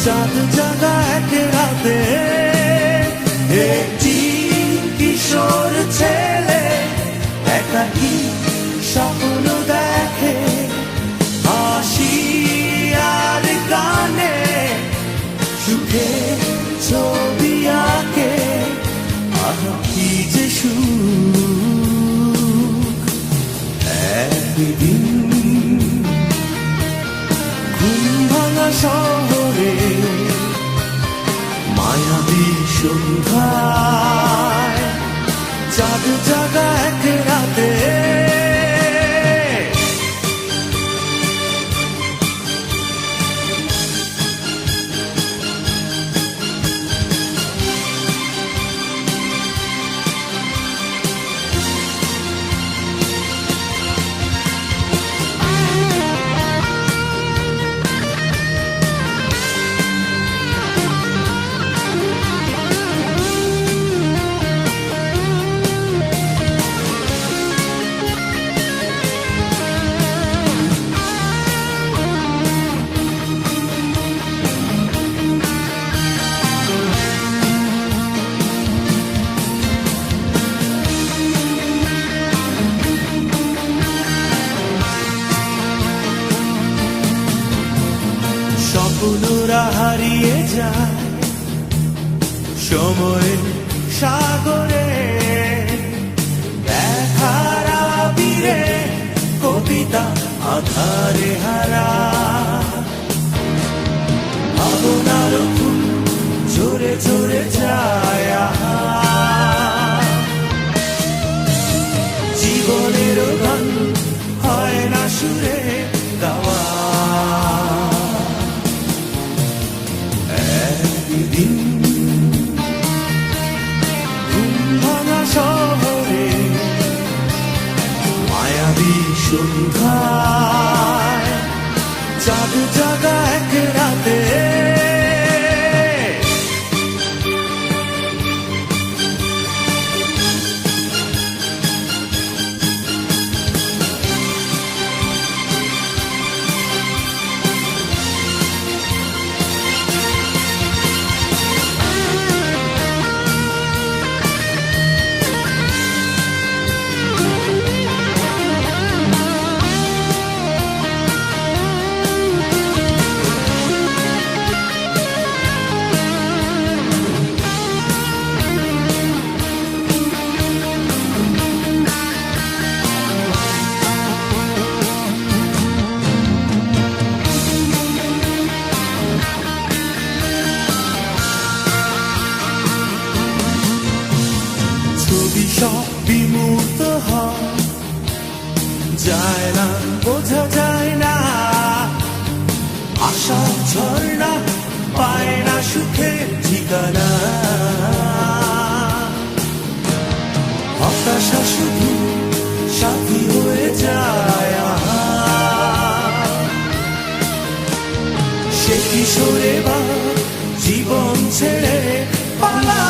চাঁদ জাগা এক রাতে একটি কিশোর ছেলে একাকী স্বপ্ন দেখে, হাসি আর গানে সুখে ছবি আঁকে। আহা কি যে সুখ! একদিন ঘুম ভাঙা শহরে মায়াবী সন্ধ্যায় চাঁদ জাগা এক রাতে। স্বপ্নরা হারিয়ে যায় সময়ের সাগরে, দেখার আবিরে কবিতা আধারে হারা। ভাবনার ফুল ঝরে ঝরে যায়, জীবনের গান হয় না সুরে গাওয়া। একদিন ঘুম ভাঙা শহরে মায়াবী সন্ধ্যায় চাঁদ জাগা এক রাতে। সব বিমূর্ত হয়, যায় না বোঝা যায় না, আশার ঝর্ণা পায় না সুখের ঠিকানা। হতাশা শুধু সাথী হয়ে যায়, সে কিশোরে বা জীবন ছেড়ে পালায়।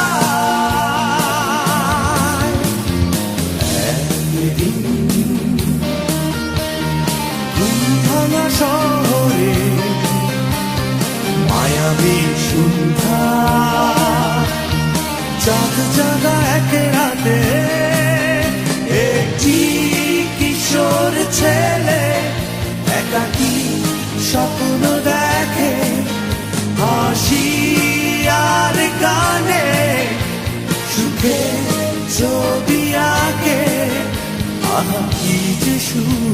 শহরে মায়াবী সন্ধ্যা চাঁদ জাগা এক রাতে একটি কিশোর ছেলে একাকী স্বপ্ন দেখে, হাসি আর গানে সুখে ছবি আঁকে। আহা কি যে সুখ!